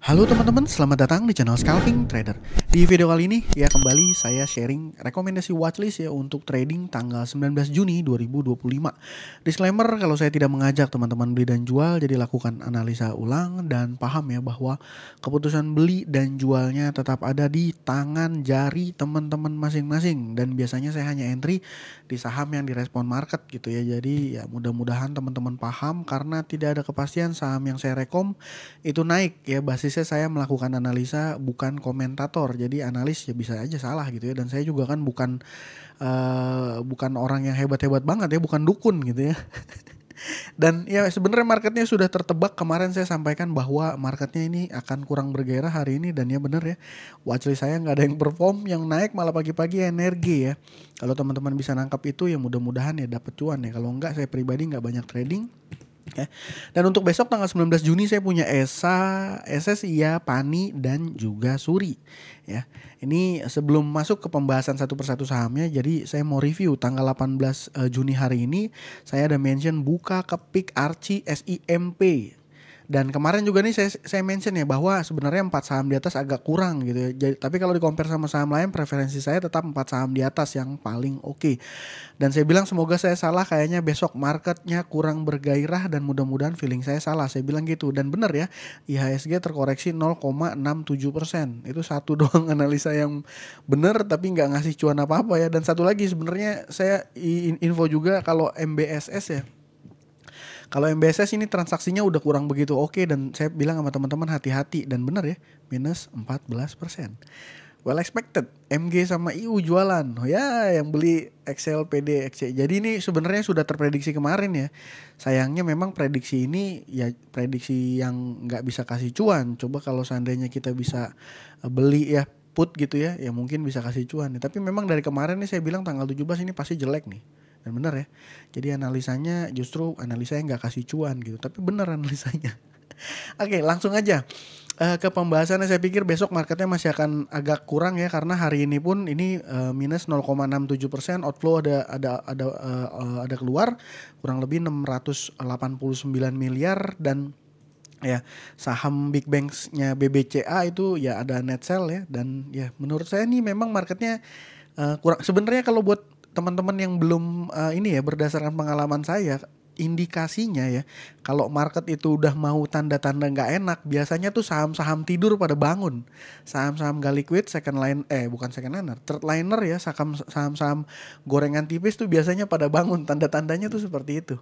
Halo teman-teman, selamat datang di channel Scalping Trader. Di video kali ini ya kembali saya sharing rekomendasi watchlist ya untuk trading tanggal 19 Juni 2025. Disclaimer, kalau saya tidak mengajak teman-teman beli dan jual, jadi lakukan analisa ulang dan paham ya bahwa keputusan beli dan jualnya tetap ada di tangan jari teman-teman masing-masing, dan biasanya saya hanya entry di saham yang direspon market gitu ya. Jadi ya mudah-mudahan teman-teman paham, karena tidak ada kepastian saham yang saya rekom itu naik ya. Basisnya saya melakukan analisa, bukan komentator. Jadi analis ya bisa aja salah gitu ya, dan saya juga kan bukan orang yang hebat-hebat banget ya, bukan dukun gitu ya. Dan ya sebenarnya marketnya sudah tertebak. Kemarin saya sampaikan bahwa marketnya ini akan kurang bergairah hari ini, dan ya bener ya, watchlist saya nggak ada yang perform. Yang naik malah pagi-pagi energi ya. Kalau teman-teman bisa nangkap itu ya mudah-mudahan ya dapat cuan ya. Kalau enggak, saya pribadi nggak banyak trading ya. Dan untuk besok tanggal 19 Juni saya punya ESA, SSIA, PANI, dan juga SURI ya. Ini sebelum masuk ke pembahasan satu persatu sahamnya, jadi saya mau review tanggal 18 Juni hari ini. Saya ada mention buka kepik Archie SIMP. Dan kemarin juga nih saya mention ya bahwa sebenarnya 4 saham di atas agak kurang gitu ya. Jadi, tapi kalau di compare sama saham lain, preferensi saya tetap 4 saham di atas yang paling oke. Dan saya bilang semoga saya salah, kayaknya besok marketnya kurang bergairah, dan mudah-mudahan feeling saya salah. Saya bilang gitu, dan benar ya, IHSG terkoreksi 0,67%. Itu satu doang analisa yang benar tapi nggak ngasih cuan apa-apa ya. Dan satu lagi sebenarnya saya info juga kalau MBSS ya. Kalau MBSS ini transaksinya udah kurang begitu oke, dan saya bilang sama teman-teman hati-hati, dan benar ya, minus 14%. Well expected, MG sama IU jualan. Oh ya, yang beli XL, PD, XC. Jadi ini sebenarnya sudah terprediksi kemarin ya. Sayangnya memang prediksi ini ya prediksi yang nggak bisa kasih cuan. Coba kalau seandainya kita bisa beli ya put gitu ya, ya mungkin bisa kasih cuan. Tapi memang dari kemarin nih saya bilang tanggal 17 ini pasti jelek nih. Dan benar ya. Jadi analisanya justru analisanya nggak kasih cuan gitu. Tapi benar analisanya. Oke, langsung aja ke pembahasannya. Saya pikir besok marketnya masih akan agak kurang ya, karena hari ini pun ini minus 0,67%. Outflow ada keluar kurang lebih 689 miliar, dan ya saham big banks-nya BBCA itu ya ada net sell ya. Dan ya menurut saya nih memang marketnya kurang sebenarnya. Kalau buat teman-teman yang belum ini ya, berdasarkan pengalaman saya, indikasinya ya, kalau market itu udah mau tanda-tanda nggak enak, biasanya tuh saham-saham tidur pada bangun. Saham-saham gak liquid, second line bukan second liner, third liner ya, saham-saham gorengan tipis tuh biasanya pada bangun. Tanda-tandanya tuh seperti itu.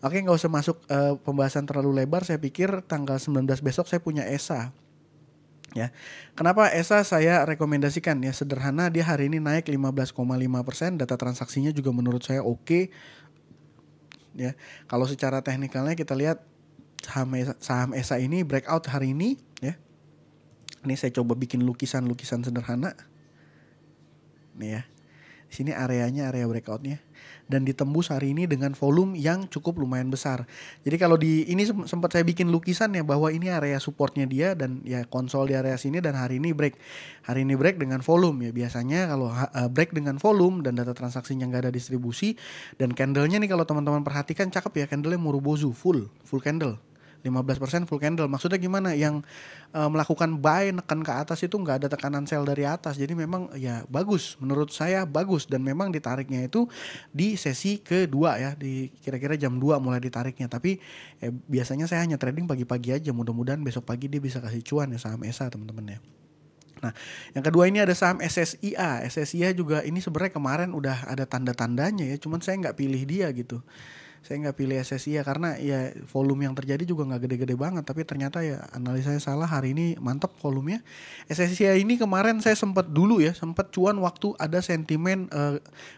Oke, nggak usah masuk pembahasan terlalu lebar. Saya pikir tanggal 19 besok saya punya ESA. Ya, kenapa ESA saya rekomendasikan ya? Sederhana, dia hari ini naik 15,5%. Data transaksinya juga menurut saya oke. Ya, kalau secara teknikalnya kita lihat saham ESA ini breakout hari ini ya. Ini saya coba bikin lukisan sederhana. Nih ya. Di sini areanya, area breakoutnya, dan ditembus hari ini dengan volume yang cukup lumayan besar. Jadi kalau di ini sempat saya bikin lukisan ya, bahwa ini area supportnya dia, dan ya konsol di area sini, dan hari ini break dengan volume ya. Biasanya kalau break dengan volume dan data transaksinya nggak ada distribusi, dan candlenya nih kalau teman-teman perhatikan cakep ya, candlenya Murubozu full candle. 15% full candle. Maksudnya gimana? Yang melakukan buy nekan ke atas itu nggak ada tekanan sell dari atas. Jadi memang ya bagus, menurut saya bagus. Dan memang ditariknya itu di sesi kedua ya, di kira-kira jam 2 mulai ditariknya. Tapi biasanya saya hanya trading pagi-pagi aja. Mudah-mudahan besok pagi dia bisa kasih cuan ya, saham ESA teman-teman ya. Nah, yang kedua ini ada saham SSIA. SSIA juga ini sebenarnya kemarin udah ada tanda-tandanya ya, cuman saya nggak pilih dia gitu. Saya nggak pilih SSIA karena ya volume yang terjadi juga nggak gede-gede banget. Tapi ternyata ya analisanya salah, hari ini mantap volumenya. SSIA ini kemarin saya sempat cuan waktu ada sentimen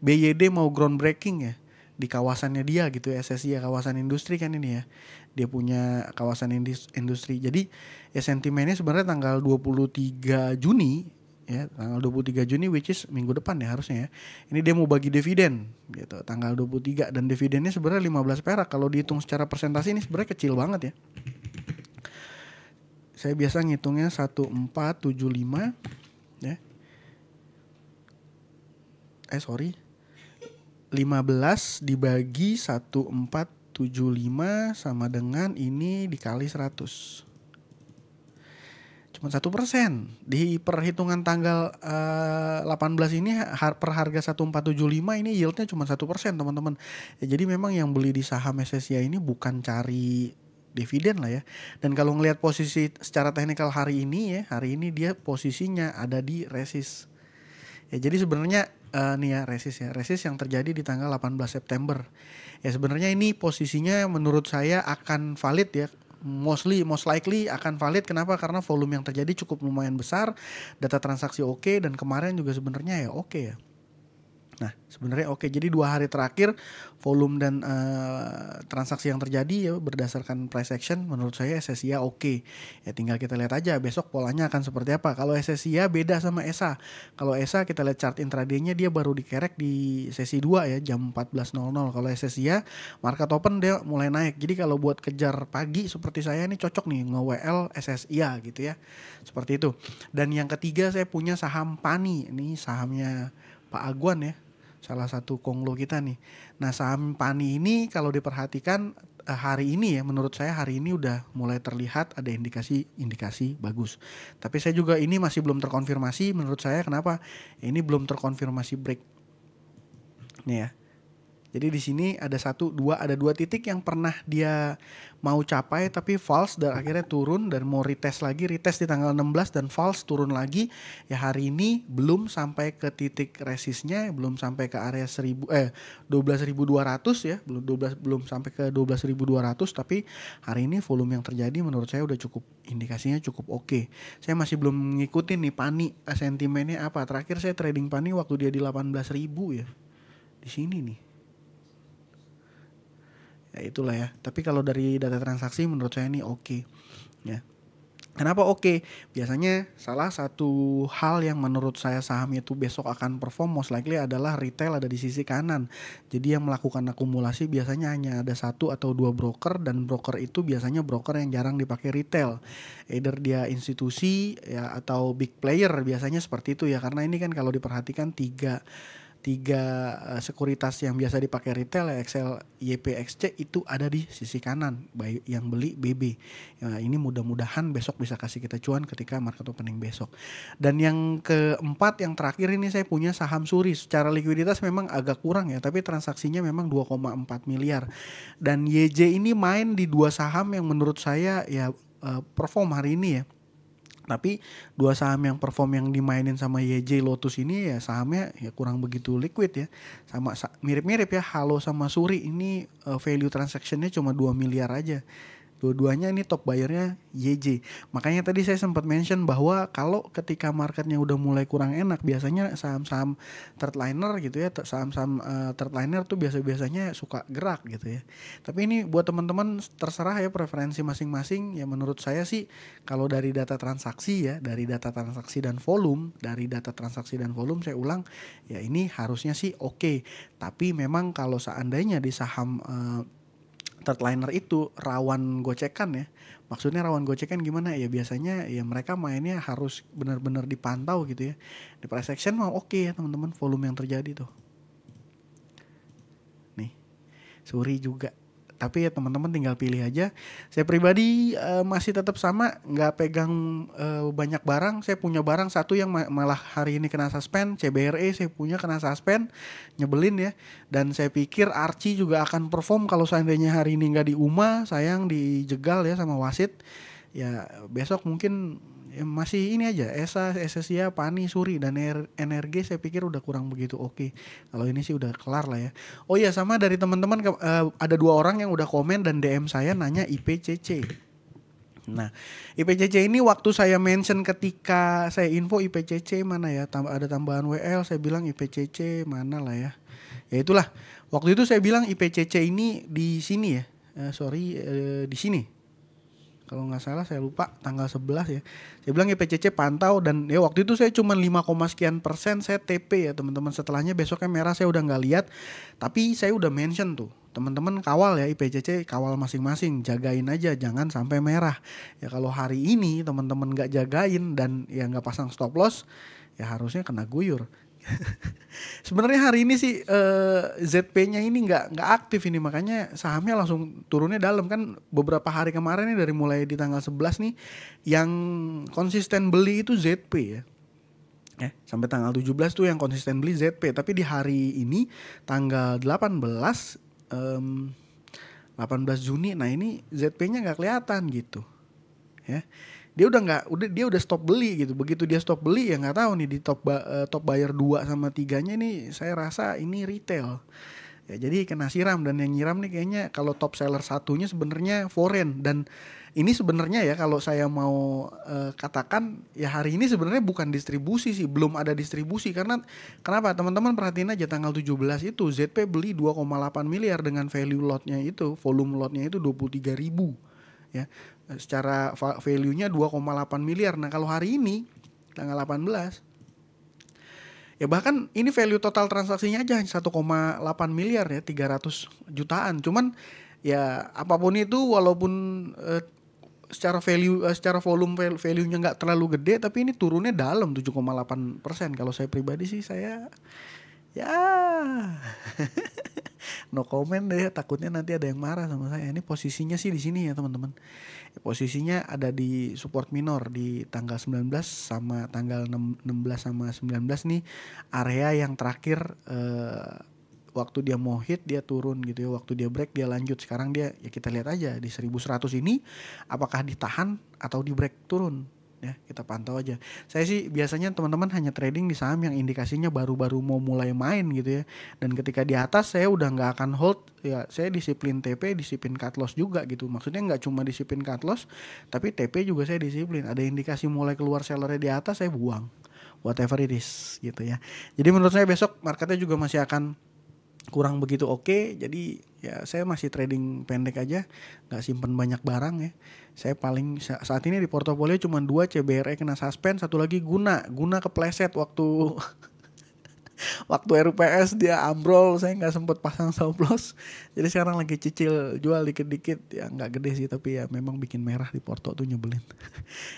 BYD mau groundbreaking ya di kawasannya dia gitu ya. SSIA kawasan industri kan ini ya, dia punya kawasan industri. Jadi ya sentimennya sebenarnya tanggal 23 Juni ya, tanggal 23 Juni which is minggu depan ya harusnya ya. Ini dia mau bagi dividen gitu tanggal 23, dan dividennya sebenarnya 15 perak. Kalau dihitung secara persentase ini sebenarnya kecil banget ya. Saya biasa ngitungnya 1475 ya. 15 dibagi 1475 sama dengan ini dikali 100. cuma 1%. Di perhitungan tanggal 18 ini per harga 1475 ini yieldnya cuma 1% teman-teman. Ya, jadi memang yang beli di saham SSIA ini bukan cari dividen lah ya. Dan kalau ngelihat posisi secara teknikal hari ini dia posisinya ada di resist. Ya jadi sebenarnya nih ya resist yang terjadi di tanggal 18 September. Ya sebenarnya ini posisinya menurut saya akan valid ya. Most likely akan valid. Kenapa? Karena volume yang terjadi cukup lumayan besar, data transaksi oke, dan kemarin juga sebenarnya ya oke ya. Nah sebenarnya oke. Jadi 2 hari terakhir volume dan transaksi yang terjadi ya berdasarkan price action menurut saya SSIA oke. Ya tinggal kita lihat aja besok polanya akan seperti apa. Kalau SSIA beda sama ESA. Kalau ESA kita lihat chart intraday-nya dia baru dikerek di sesi 2 ya jam 14.00. Kalau SSIA market open dia mulai naik. Jadi kalau buat kejar pagi seperti saya ini cocok nih nge-WL SSIA gitu ya. Seperti itu. Dan yang ketiga saya punya saham PANI. Ini sahamnya Pak Agwan ya. Salah satu konglo kita nih. Nah saham PANI ini kalau diperhatikan hari ini ya menurut saya hari ini udah mulai terlihat ada indikasi bagus. Tapi saya juga ini masih belum terkonfirmasi menurut saya. Kenapa? Ini belum terkonfirmasi break. Nih ya. Jadi di sini ada dua titik yang pernah dia mau capai tapi false dan akhirnya turun dan mau retest di tanggal 16 dan false turun lagi. Ya hari ini belum sampai ke titik resistnya, belum sampai ke area 12.200 ya, belum sampai ke 12.200 tapi hari ini volume yang terjadi menurut saya udah cukup indikasinya cukup oke. Saya masih belum ngikutin nih PANI sentimennya apa. Terakhir saya trading PANI waktu dia di 18.000 ya. Di sini nih. Ya itulah ya. Tapi kalau dari data transaksi menurut saya ini oke. Ya. Kenapa oke? Biasanya salah satu hal yang menurut saya saham itu besok akan perform most likely adalah retail ada di sisi kanan. Jadi yang melakukan akumulasi biasanya hanya ada 1 atau 2 broker dan broker itu biasanya broker yang jarang dipakai retail. Either dia institusi ya atau big player biasanya seperti itu ya. Karena ini kan kalau diperhatikan tiga sekuritas yang biasa dipakai retail ya XL, YP, XC itu ada di sisi kanan yang beli BB. Ya, ini mudah-mudahan besok bisa kasih kita cuan ketika market opening besok. Dan yang keempat yang terakhir ini saya punya saham Suri. Secara likuiditas memang agak kurang ya, tapi transaksinya memang 2,4 miliar. Dan YJ ini main di 2 saham yang menurut saya ya perform hari ini ya. Tapi 2 saham yang perform yang dimainin sama YJ Lotus ini ya sahamnya ya kurang begitu liquid ya. Sama mirip-mirip ya Halo sama Suri ini value transactionnya cuma 2 miliar aja. Dua-duanya ini top buyernya YJ. Makanya tadi saya sempat mention bahwa kalau ketika marketnya udah mulai kurang enak biasanya saham-saham third liner gitu ya, saham-saham third liner tuh biasanya suka gerak gitu ya. Tapi ini buat teman-teman terserah ya preferensi masing-masing. Ya menurut saya sih kalau dari data transaksi ya, dari data transaksi dan volume, saya ulang ya ini harusnya sih oke. Tapi memang kalau seandainya di saham third liner itu rawan gocekan ya. Maksudnya rawan gocekan gimana ya, biasanya ya mereka mainnya harus benar-benar dipantau gitu ya. Di price action mah oke ya teman-teman, volume yang terjadi tuh. Nih, Suri juga. Tapi ya teman-teman tinggal pilih aja. Saya pribadi masih tetap sama, nggak pegang banyak barang. Saya punya barang satu yang malah hari ini kena suspend. CBRE saya punya kena suspend, nyebelin ya. Dan saya pikir Archie juga akan perform kalau seandainya hari ini nggak di UMA, sayang dijegal ya sama wasit. Ya besok mungkin ya masih ini aja ESA, SSIA, PANI, Suri dan NRG saya pikir udah kurang begitu oke. Kalau ini sih udah kelar lah ya. Oh iya sama dari teman-teman ada 2 orang yang udah komen dan DM saya nanya IPCC. Nah IPCC ini waktu saya mention ketika saya info IPCC mana ya, ada tambahan WL saya bilang IPCC mana lah ya. Ya itulah waktu itu saya bilang IPCC ini di sini ya, di sini. Kalau nggak salah saya lupa tanggal 11 ya. Saya bilang IPCC pantau dan ya waktu itu saya cuma 5, sekian% saya TP ya teman-teman. Setelahnya besoknya merah saya udah nggak lihat. Tapi saya udah mention tuh. Teman-teman kawal ya IPCC, kawal masing-masing, jagain aja jangan sampai merah. Ya kalau hari ini teman-teman nggak jagain dan ya nggak pasang stop loss ya harusnya kena guyur. Sebenarnya hari ini sih ZP-nya ini nggak aktif ini, makanya sahamnya langsung turunnya dalam. Kan beberapa hari kemarin nih, dari mulai di tanggal 11 nih, yang konsisten beli itu ZP ya. Sampai tanggal 17 tuh yang konsisten beli ZP. Tapi di hari ini tanggal 18 Juni, nah ini ZP-nya nggak kelihatan gitu ya. Dia udah stop beli gitu. Begitu dia stop beli, ya nggak tahu nih di top buyer 2 sama 3-nya ini, saya rasa ini retail. Ya, jadi kena siram, dan yang nyiram nih kayaknya kalau top seller satunya sebenarnya foreign. Dan ini sebenarnya ya, kalau saya mau katakan ya, hari ini sebenarnya bukan distribusi sih, belum ada distribusi. Karena kenapa? Teman-teman perhatiin aja tanggal 17 itu ZP beli 2,8 miliar dengan value lotnya itu, volume lotnya itu 23.000 ya. Secara value-nya 2,8 miliar. Nah, kalau hari ini tanggal 18 ya, bahkan ini value total transaksinya aja 1,8 miliar ya, 300 jutaan. Cuman ya apapun itu, walaupun secara value, secara volume value-nya nggak terlalu gede, tapi ini turunnya dalam 7,8%. Kalau saya pribadi sih, saya ya no comment deh, takutnya nanti ada yang marah sama saya. Ini posisinya sih di sini ya teman-teman. Posisinya ada di support minor di tanggal 19 sama tanggal 16 sama 19 nih, area yang terakhir waktu dia mau hit dia turun gitu ya, waktu dia break dia lanjut. Sekarang dia ya, kita lihat aja di 1100 ini apakah ditahan atau di break turun ya, kita pantau aja. Saya sih biasanya teman-teman hanya trading di saham yang indikasinya baru-baru mau mulai main gitu ya. Dan ketika di atas saya udah nggak akan hold ya, saya disiplin TP, disiplin cut loss juga gitu. Maksudnya nggak cuma disiplin cut loss, tapi TP juga saya disiplin. Ada indikasi mulai keluar sellernya di atas, saya buang, whatever it is gitu ya. Jadi menurut saya besok marketnya juga masih akan kurang begitu oke. Jadi ya saya masih trading pendek aja, nggak simpen banyak barang ya. Saya paling saat ini di portofolio cuma 2 CBRE kena suspend, satu lagi guna kepleset waktu RUPS dia ambrol, saya nggak sempet pasang stop loss. Jadi sekarang lagi cicil jual dikit-dikit ya, nggak gede sih, tapi ya memang bikin merah di porto tuh, nyebelin.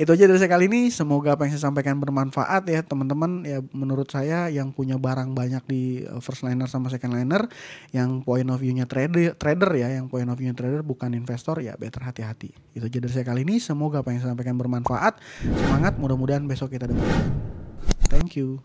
Itu aja dari saya kali ini, semoga apa yang saya sampaikan bermanfaat ya teman-teman. Ya menurut saya yang punya barang banyak di first liner sama second liner, yang point of view-nya trader ya, yang point of view-nya trader bukan investor, ya better hati-hati. Itu aja dari saya kali ini, semoga apa yang saya sampaikan bermanfaat. Semangat, mudah-mudahan besok kita dapat. Thank you.